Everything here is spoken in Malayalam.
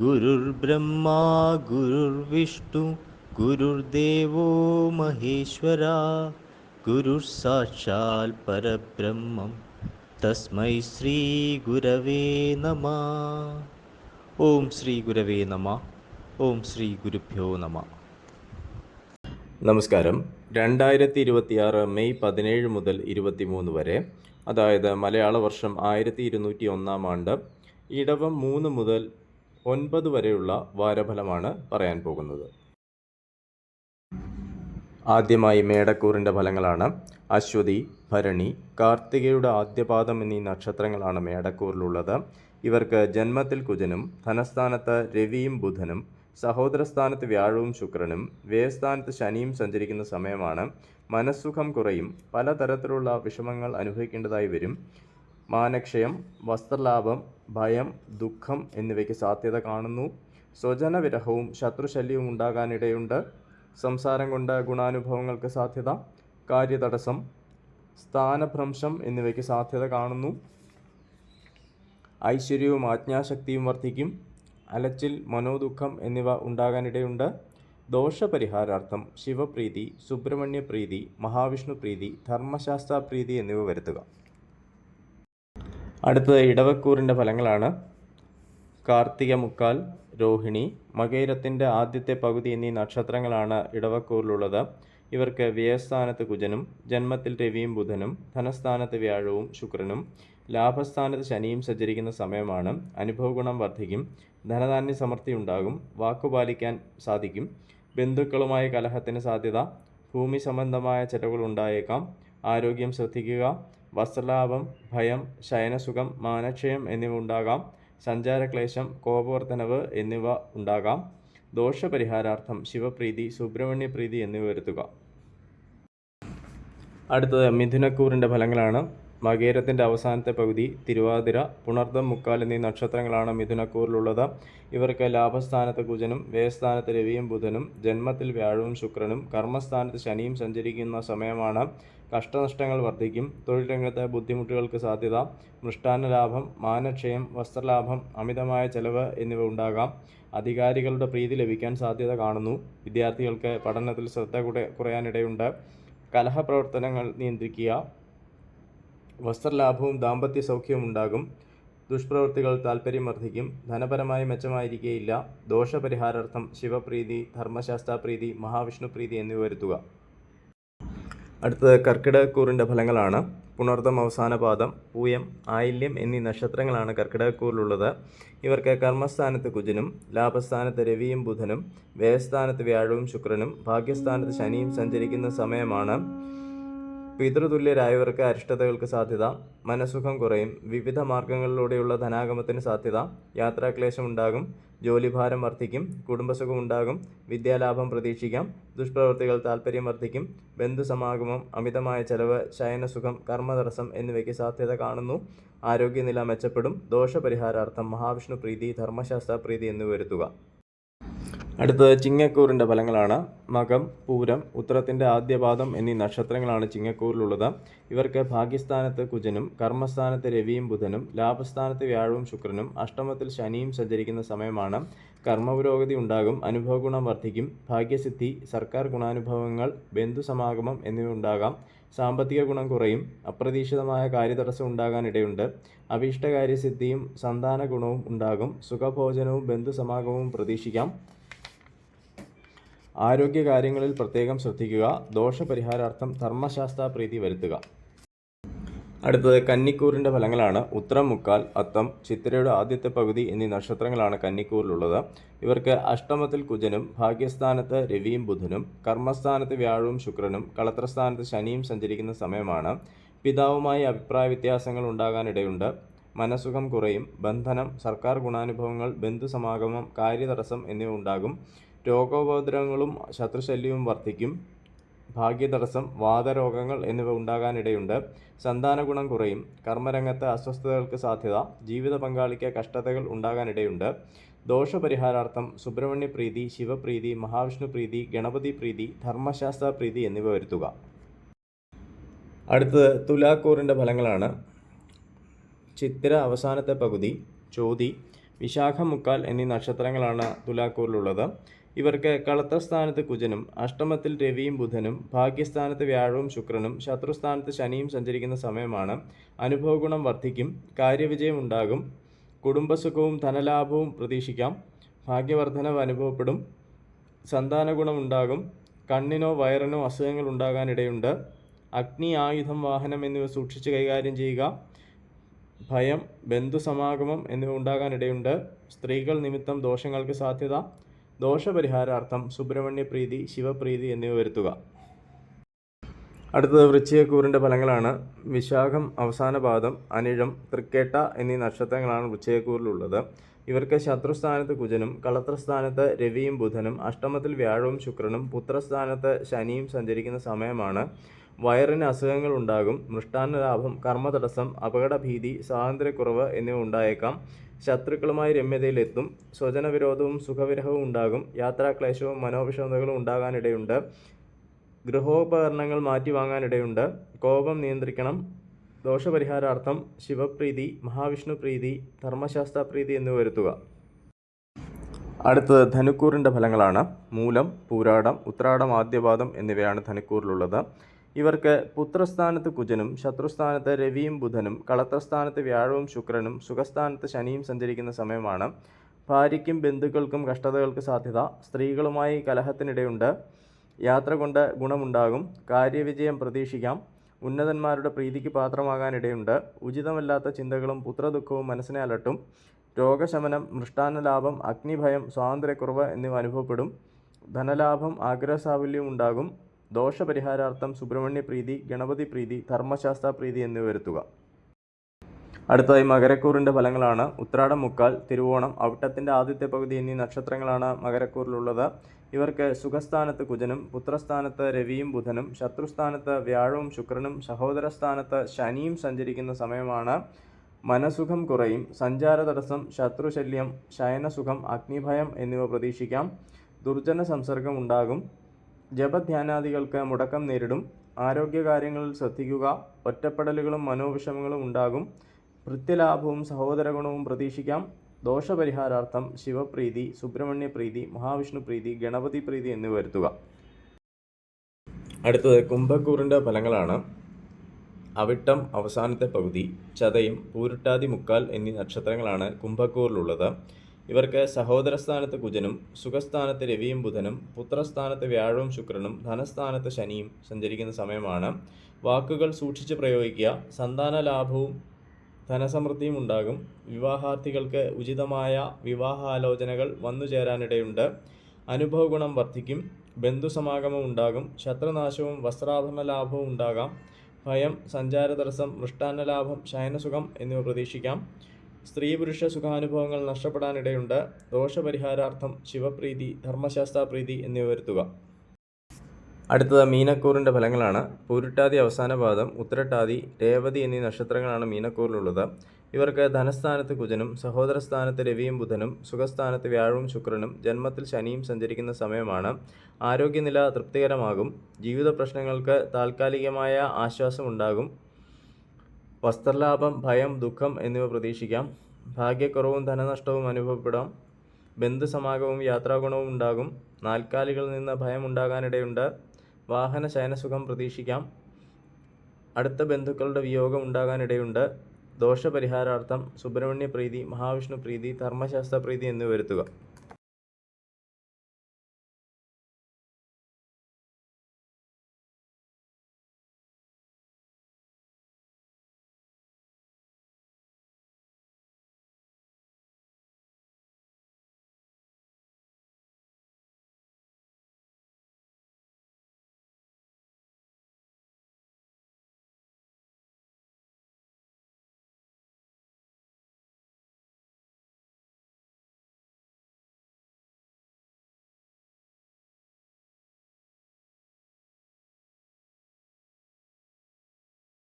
गुरुर्ब्रह्मा गुरुर्विष्णु गुरुर्देवो महेश्वरा गुरुर्साक्षात् परब्रह्मं तस्मै श्री गुरवे नमः. ഓം ശ്രീ ഗുരവേ നമ. ഓം ശ്രീ ഗുരുഭ്യോ നമ. നമസ്കാരം. 2026 മെയ് 17 മുതൽ 23 വരെ, അതായത് മലയാള വർഷം 1201 ആണ്ട്, ഇടവം 3 മുതൽ 9 വരെയുള്ള വാരഫലമാണ് പറയാൻ പോകുന്നത്. ആദ്യമായി മേടക്കൂറിൻ്റെ ഫലങ്ങളാണ്. അശ്വതി, ഭരണി, കാർത്തികയുടെ ആദ്യപാദം എന്നീ നക്ഷത്രങ്ങളാണ് മേടക്കൂറിലുള്ളത്. ഇവർക്ക് ജന്മത്തിൽ കുജനും ധനസ്ഥാനത്ത് രവിയും ബുധനും സഹോദരസ്ഥാനത്ത് വ്യാഴവും ശുക്രനും വ്യയസ്ഥാനത്ത് ശനിയും സഞ്ചരിക്കുന്ന സമയമാണ്. മനസ്സുഖം കുറയും. പലതരത്തിലുള്ള വിഷമങ്ങൾ അനുഭവിക്കേണ്ടതായി വരും. മാനക്ഷയം, വസ്ത്രലാഭം, ഭയം, ദുഃഖം എന്നിവയ്ക്ക് സാധ്യത കാണുന്നു. സ്വജനവിരഹവും ശത്രുശല്യവും ഉണ്ടാകാനിടയുണ്ട്. സംസാരം കൊണ്ട് ഗുണാനുഭവങ്ങൾക്ക് സാധ്യത. കാര്യതടസ്സം, സ്ഥാനഭ്രംശം എന്നിവയ്ക്ക് സാധ്യത കാണുന്നു. ഐശ്വര്യവും ആജ്ഞാശക്തിയും വർദ്ധിക്കും. അലച്ചിൽ, മനോദുഃഖം എന്നിവ ഉണ്ടാകാനിടയുണ്ട്. ദോഷപരിഹാരാർത്ഥം ശിവപ്രീതി, സുബ്രഹ്മണ്യപ്രീതി, മഹാവിഷ്ണുപ്രീതി, ധർമ്മശാസ്താപ്രീതി എന്നിവ വരുത്തുക. അടുത്തത് ഇടവക്കൂറിൻ്റെ ഫലങ്ങളാണ്. കാർത്തിക മുക്കാൽ, രോഹിണി, മകയിരത്തിൻ്റെ ആദ്യത്തെ പകുതി എന്നീ നക്ഷത്രങ്ങളാണ് ഇടവക്കൂറിലുള്ളത്. ഇവർക്ക് വ്യയസ്ഥാനത്ത് കുജനും ജന്മത്തിൽ രവിയും ബുധനും ധനസ്ഥാനത്ത് വ്യാഴവും ശുക്രനും ലാഭസ്ഥാനത്ത് ശനിയും സഞ്ചരിക്കുന്ന സമയമാണ്. അനുഭവഗുണം വർദ്ധിക്കും. ധനധാന്യ സമൃദ്ധി ഉണ്ടാകും. വാക്കുപാലിക്കാൻ സാധിക്കും. ബന്ധുക്കളുമായി കലഹത്തിന് സാധ്യത. ഭൂമി സംബന്ധമായ ചെലവുകൾ ഉണ്ടായേക്കാം. ആരോഗ്യം ശ്രദ്ധിക്കുക. വസ്ത്രലാഭം, ഭയം, ശയനസുഖം, മാനക്ഷയം എന്നിവ ഉണ്ടാകാം. സഞ്ചാരക്ലേശം, കോപവർദ്ധനവ് എന്നിവ ഉണ്ടാകാം. ദോഷപരിഹാരാർത്ഥം ശിവപ്രീതി, സുബ്രഹ്മണ്യപ്രീതി എന്നിവ വരുത്തുക. അടുത്തത് മിഥുനക്കൂറിൻ്റെ ഫലങ്ങളാണ്. മകേരത്തിൻ്റെ അവസാനത്തെ പകുതി, തിരുവാതിര, പുണർദം, മുക്കാൽ എന്നീ നക്ഷത്രങ്ങളാണ് മിഥുനക്കൂറിലുള്ളത്. ഇവർക്ക് ലാഭസ്ഥാനത്ത് കുജനും വ്യയസ്ഥാനത്ത് രവിയും ബുധനും ജന്മത്തിൽ വ്യാഴവും ശുക്രനും കർമ്മസ്ഥാനത്ത് ശനിയും സഞ്ചരിക്കുന്ന സമയമാണ്. കഷ്ടനഷ്ടങ്ങൾ വർദ്ധിക്കും. തൊഴിൽ രംഗത്ത് ബുദ്ധിമുട്ടുകൾക്ക് സാധ്യത. മൃഷ്ടാന്ന ലാഭം, മാനക്ഷയം, വസ്ത്രലാഭം, അമിതമായ ചെലവ് എന്നിവ ഉണ്ടാകാം. അധികാരികളുടെ പ്രീതി ലഭിക്കാൻ സാധ്യത കാണുന്നു. വിദ്യാർത്ഥികൾക്ക് പഠനത്തിൽ ശ്രദ്ധ കുറയാനിടയുണ്ട്. കലഹപ്രവർത്തനങ്ങൾ നിയന്ത്രിക്കുക. വസ്ത്രലാഭവും ദാമ്പത്യ സൗഖ്യവും ഉണ്ടാകും. ദുഷ്പ്രവൃത്തികൾ താൽപ്പര്യം വർദ്ധിക്കും. ധനപരമായി മെച്ചമായിരിക്കുകയില്ല. ദോഷപരിഹാരാർത്ഥം ശിവപ്രീതി, ധർമ്മശാസ്താപ്രീതി, മഹാവിഷ്ണുപ്രീതി എന്നിവ വരുത്തുക. അടുത്തത് കർക്കിടകക്കൂറിൻ്റെ ഫലങ്ങളാണ്. പുണർദം അവസാന പാദം, പൂയം, ആയില്യം എന്നീ നക്ഷത്രങ്ങളാണ് കർക്കിടകക്കൂറിലുള്ളത്. ഇവർക്ക് കർമ്മസ്ഥാനത്ത് കുജനും ലാഭസ്ഥാനത്ത് രവിയും ബുധനും വ്യയസ്ഥാനത്ത് വ്യാഴവും ശുക്രനും ഭാഗ്യസ്ഥാനത്ത് ശനിയും സഞ്ചരിക്കുന്ന സമയമാണ്. പിതൃതുല്യരായവർക്ക് അരിഷ്ടതകൾക്ക് സാധ്യത. മനസ്സുഖം കുറയും. വിവിധ മാർഗങ്ങളിലൂടെയുള്ള ധനാഗമത്തിന് സാധ്യത. യാത്രാക്ലേശം ഉണ്ടാകും. ജോലിഭാരം വർദ്ധിക്കും. കുടുംബസുഖം ഉണ്ടാകും. വിദ്യാലാഭം പ്രതീക്ഷിക്കാം. ദുഷ്പ്രവൃത്തികൾ താൽപ്പര്യം വർദ്ധിക്കും. ബന്ധുസമാഗമം, അമിതമായ ചെലവ്, ശയനസുഖം, കർമ്മതടസ്സം എന്നിവയ്ക്ക് സാധ്യത കാണുന്നു. ആരോഗ്യനില മെച്ചപ്പെടും. ദോഷപരിഹാരാർത്ഥം മഹാവിഷ്ണുപ്രീതി, ധർമ്മശാസ്താപ്രീതി എന്നിവ വരുത്തുക. അടുത്തത് ചിങ്ങക്കൂറിൻ്റെ ഫലങ്ങളാണ്. മകം, പൂരം, ഉത്തരത്തിൻ്റെ ആദ്യപാദം എന്നീ നക്ഷത്രങ്ങളാണ് ചിങ്ങക്കൂറിലുള്ളത്. ഇവർക്ക് ഭാഗ്യസ്ഥാനത്ത് കുജനും കർമ്മസ്ഥാനത്ത് രവിയും ബുധനും ലാഭസ്ഥാനത്ത് വ്യാഴവും ശുക്രനും അഷ്ടമത്തിൽ ശനിയും സഞ്ചരിക്കുന്ന സമയമാണ്. കർമ്മപുരോഗതി ഉണ്ടാകും. അനുഭവഗുണം വർദ്ധിക്കും. ഭാഗ്യസിദ്ധി, സർക്കാർ ഗുണാനുഭവങ്ങൾ, ബന്ധുസമാഗമം എന്നിവ ഉണ്ടാകാം. സാമ്പത്തിക ഗുണം കുറയും. അപ്രതീക്ഷിതമായ കാര്യതടസ്സം ഉണ്ടാകാനിടയുണ്ട്. അഭീഷ്ടകാര്യസിദ്ധിയും സന്താന ഗുണവും ഉണ്ടാകും. സുഖഭോജനവും ബന്ധുസമാഗമവും പ്രതീക്ഷിക്കാം. ആരോഗ്യകാര്യങ്ങളിൽ പ്രത്യേകം ശ്രദ്ധിക്കുക. ദോഷപരിഹാരാർത്ഥം ധർമ്മശാസ്താപ്രീതി വരുത്തുക. അടുത്തത് കന്നിക്കൂറിൻ്റെ ഫലങ്ങളാണ്. ഉത്രം, മുക്കാൽ, അത്തം, ചിത്തിരയുടെ ആദ്യത്തെ പകുതി എന്നീ നക്ഷത്രങ്ങളാണ് കന്നിക്കൂറിലുള്ളത്. ഇവർക്ക് അഷ്ടമത്തിൽ കുജനും ഭാഗ്യസ്ഥാനത്ത് രവിയും ബുധനും കർമ്മസ്ഥാനത്ത് വ്യാഴവും ശുക്രനും കളത്രസ്ഥാനത്ത് ശനിയും സഞ്ചരിക്കുന്ന സമയമാണ്. പിതാവുമായി അഭിപ്രായ വ്യത്യാസങ്ങൾ ഉണ്ടാകാനിടയുണ്ട്. മനസ്സുഖം കുറയും. ബന്ധനം, സർക്കാർ ഗുണാനുഭവങ്ങൾ, ബന്ധുസമാഗമം, കാര്യതടസ്സം എന്നിവ ഉണ്ടാകും. രോഗോപദ്രവങ്ങളും ശത്രുശല്യവും വർദ്ധിക്കും. ഭാഗ്യതടസ്സം, വാതരോഗങ്ങൾ എന്നിവ ഉണ്ടാകാനിടയുണ്ട്. സന്താനഗുണം കുറയും. കർമ്മരംഗത്ത് അസ്വസ്ഥതകൾക്ക് സാധ്യത. ജീവിത പങ്കാളിക്ക് കഷ്ടതകൾ ഉണ്ടാകാനിടയുണ്ട്. ദോഷപരിഹാരാർത്ഥം സുബ്രഹ്മണ്യപ്രീതി, ശിവപ്രീതി, മഹാവിഷ്ണുപ്രീതി, ഗണപതി പ്രീതി, ധർമ്മശാസ്താപ്രീതി എന്നിവ വരുത്തുക. അടുത്തത് തുലാക്കൂറിൻ്റെ ഫലങ്ങളാണ്. ചിത്തിര അവസാനത്തെ പകുതി, ചോതി, വിശാഖം മുക്കാൽ എന്നീ നക്ഷത്രങ്ങളാണ് തുലാക്കൂറിലുള്ളത്. ഇവർക്ക് കളത്രസ്ഥാനത്ത് കുജനും അഷ്ടമത്തിൽ രവിയും ബുധനും ഭാഗ്യസ്ഥാനത്ത് വ്യാഴവും ശുക്രനും ശത്രുസ്ഥാനത്ത് ശനിയും സഞ്ചരിക്കുന്ന സമയമാണ്. അനുഭവഗുണം വർദ്ധിക്കും, കാര്യവിജയം ഉണ്ടാകും, കുടുംബസുഖവും ധനലാഭവും പ്രതീക്ഷിക്കാം, ഭാഗ്യവർദ്ധനവ് അനുഭവപ്പെടും, സന്താനഗുണം ഉണ്ടാകും, കണ്ണിനോ വയറിനോ അസുഖങ്ങൾ ഉണ്ടാകാനിടയുണ്ട്, അഗ്നി, ആയുധം, വാഹനം എന്നിവ സൂക്ഷിച്ച് കൈകാര്യം ചെയ്യുക, ഭയം, ബന്ധുസമാഗമം എന്നിവ ഉണ്ടാകാനിടയുണ്ട്, സ്ത്രീകൾ നിമിത്തം ദോഷങ്ങൾക്ക് സാധ്യത, ദോഷപരിഹാരാർത്ഥം സുബ്രഹ്മണ്യ പ്രീതി, ശിവപ്രീതി എന്നിവ വരുത്തുക. അടുത്തത് വൃശ്ചികക്കൂറിൻ്റെ ഫലങ്ങളാണ്. വിശാഖം അവസാന പാദം, അനിഴം, തൃക്കേട്ട എന്നീ നക്ഷത്രങ്ങളാണ് വൃശ്ചികക്കൂറിലുള്ളത്. ഇവർക്ക് ശത്രുസ്ഥാനത്ത് കുജനും കളത്രസ്ഥാനത്ത് രവിയും ബുധനും അഷ്ടമത്തിൽ വ്യാഴവും ശുക്രനും പുത്രസ്ഥാനത്ത് ശനിയും സഞ്ചരിക്കുന്ന സമയമാണ്. വയറിന് അസുഖങ്ങൾ ഉണ്ടാകും, മൃഷ്ടാന്ന ലാഭം, കർമ്മതടസ്സം, അപകടഭീതി, സ്വാതന്ത്ര്യക്കുറവ് എന്നിവ ഉണ്ടായേക്കാം. ശത്രുക്കളുമായി രമ്യതയിലെത്തും, സ്വജനവിരോധവും സുഖവിരഹവും ഉണ്ടാകും, യാത്രാക്ലേശവും മനോവിഷമതകളും ഉണ്ടാകാനിടയുണ്ട്, ഗൃഹോപകരണങ്ങൾ മാറ്റി വാങ്ങാനിടയുണ്ട്, കോപം നിയന്ത്രിക്കണം, ദോഷപരിഹാരാർത്ഥം ശിവപ്രീതി, മഹാവിഷ്ണു പ്രീതി, ധർമ്മശാസ്ത്ര പ്രീതി എന്നിവ വരുത്തുക. അടുത്തത് ധനുക്കൂറിൻ്റെ ഫലങ്ങളാണ്. മൂലം, പൂരാടം, ഉത്രാടം ആദ്യപാദം എന്നിവയാണ് ധനുക്കൂറിലുള്ളത്. ഇവർക്ക് പുത്രസ്ഥാനത്ത് കുജനും ശത്രുസ്ഥാനത്ത് രവിയും ബുധനും കളത്രസ്ഥാനത്ത് വ്യാഴവും ശുക്രനും സുഖസ്ഥാനത്ത് ശനിയും സഞ്ചരിക്കുന്ന സമയമാണ്. ഭാര്യയ്ക്കും ബന്ധുക്കൾക്കും കഷ്ടതകൾക്ക് സാധ്യത, സ്ത്രീകളുമായി കലഹത്തിനിടയുണ്ട്, യാത്ര കൊണ്ട് ഗുണമുണ്ടാകും, കാര്യവിജയം പ്രതീക്ഷിക്കാം, ഉന്നതന്മാരുടെ പ്രീതിക്ക് പാത്രമാകാനിടയുണ്ട്, ഉചിതമല്ലാത്ത ചിന്തകളും പുത്രദുഃഖവും മനസ്സിനെ അലട്ടും, രോഗശമനം, മൃഷ്ടാന്ന ലാഭം, അഗ്നിഭയം, സ്വാതന്ത്ര്യക്കുറവ് എന്നിവ അനുഭവപ്പെടും, ധനലാഭം, ആഗ്രഹസാഫല്യവും ഉണ്ടാകും, ദോഷപരിഹാരാർത്ഥം സുബ്രഹ്മണ്യ പ്രീതി, ഗണപതി പ്രീതി, ധർമ്മശാസ്ത്ര പ്രീതി എന്നിവ വരുത്തുക. അടുത്തതായി മകരക്കൂറിൻ്റെ ഫലങ്ങളാണ്. ഉത്രാടം മുക്കാൽ, തിരുവോണം, അവിട്ടത്തിൻ്റെ ആദ്യത്തെ പകുതി എന്നീ നക്ഷത്രങ്ങളാണ് മകരക്കൂറിലുള്ളത്. ഇവർക്ക് സുഖസ്ഥാനത്ത് കുജനും പുത്രസ്ഥാനത്ത് രവിയും ബുധനും ശത്രുസ്ഥാനത്ത് വ്യാഴവും ശുക്രനും സഹോദരസ്ഥാനത്ത് ശനിയും സഞ്ചരിക്കുന്ന സമയമാണ്. മനസുഖം കുറയും, സഞ്ചാര തടസ്സം, ശത്രുശല്യം, ശയനസുഖം, അഗ്നിഭയം എന്നിവ പ്രതീക്ഷിക്കാം, ദുർജന സംസർഗം ഉണ്ടാകും, ജപധ്യാനാദികൾക്ക് മുടക്കം നേരിടും, ആരോഗ്യകാര്യങ്ങളിൽ ശ്രദ്ധിക്കുക, ഒറ്റപ്പെടലുകളും മനോവിഷമങ്ങളും ഉണ്ടാകും, ഭൃത്യലാഭവും സഹോദരഗുണവും പ്രതീക്ഷിക്കാം, ദോഷപരിഹാരാർത്ഥം ശിവപ്രീതി, സുബ്രഹ്മണ്യ പ്രീതി, മഹാവിഷ്ണു പ്രീതി, ഗണപതി പ്രീതി എന്നിവ വരുത്തുക. അടുത്തത് കുംഭക്കൂറിൻ്റെ ഫലങ്ങളാണ്. അവിട്ടം അവസാനത്തെ പകുതി, ചതയം, പൂരുട്ടാതി മുക്കാൽ എന്നീ നക്ഷത്രങ്ങളാണ് കുംഭക്കൂറിലുള്ളത്. ഇവർക്ക് സഹോദരസ്ഥാനത്ത് കുജനും സുഖസ്ഥാനത്ത് രവിയും ബുധനും പുത്രസ്ഥാനത്ത് വ്യാഴവും ശുക്രനും ധനസ്ഥാനത്ത് ശനിയും സഞ്ചരിക്കുന്ന സമയമാണ്. വാക്കുകൾ സൂക്ഷിച്ച് പ്രയോഗിക്കുക, സന്താന ലാഭവും ധനസമൃദ്ധിയും ഉണ്ടാകും, വിവാഹാർത്ഥികൾക്ക് ഉചിതമായ വിവാഹാലോചനകൾ വന്നു ചേരാനിടയുണ്ട്, അനുഭവഗുണം വർദ്ധിക്കും, ബന്ധുസമാഗമം ഉണ്ടാകും, ശത്രുനാശവും വസ്ത്രാഭരണ ലാഭവും ഉണ്ടാകാം, ഭയം, സഞ്ചാരതടസ്സം, മൃഷ്ടാന്ന ലാഭം, ശയനസുഖം എന്നിവ പ്രതീക്ഷിക്കാം, സ്ത്രീ പുരുഷ സുഖാനുഭവങ്ങൾ നഷ്ടപ്പെടാനിടയുണ്ട്, ദോഷപരിഹാരാർത്ഥം ശിവപ്രീതി, ധർമ്മശാസ്ത്ര പ്രീതി എന്നിവ വരുത്തുക. അടുത്തത് മീനക്കൂറിൻ്റെ ഫലങ്ങളാണ്. പൂരുട്ടാതി അവസാന പാദം, ഉത്രട്ടാതി, രേവതി എന്നീ നക്ഷത്രങ്ങളാണ് മീനക്കൂറിലുള്ളത്. ഇവർക്ക് ധനസ്ഥാനത്ത് കുജനും സഹോദരസ്ഥാനത്ത് രവിയും ബുധനും സുഖസ്ഥാനത്ത് വ്യാഴവും ശുക്രനും ജന്മത്തിൽ ശനിയും സഞ്ചരിക്കുന്ന സമയമാണ്. ആരോഗ്യനില തൃപ്തികരമാകും, ജീവിത പ്രശ്നങ്ങൾക്ക് താൽക്കാലികമായ ആശ്വാസമുണ്ടാകും, വസ്ത്രലാഭം, ഭയം, ദുഃഖം എന്നിവ പ്രതീക്ഷിക്കാം, ഭാഗ്യക്കുറവും ധനനഷ്ടവും അനുഭവപ്പെടാം, ബന്ധുസമാഗമവും യാത്രാഗുണവും ഉണ്ടാകും, നാൽക്കാലികളിൽ നിന്ന് ഭയം ഉണ്ടാകാനിടയുണ്ട്, വാഹന ശയനസുഖം പ്രതീക്ഷിക്കാം, അടുത്ത ബന്ധുക്കളുടെ വിയോഗം ഉണ്ടാകാനിടയുണ്ട്, ദോഷപരിഹാരാർത്ഥം സുബ്രഹ്മണ്യ പ്രീതി, മഹാവിഷ്ണു പ്രീതി, ധർമ്മശാസ്ത്ര പ്രീതി എന്നിവ വരുത്തുക.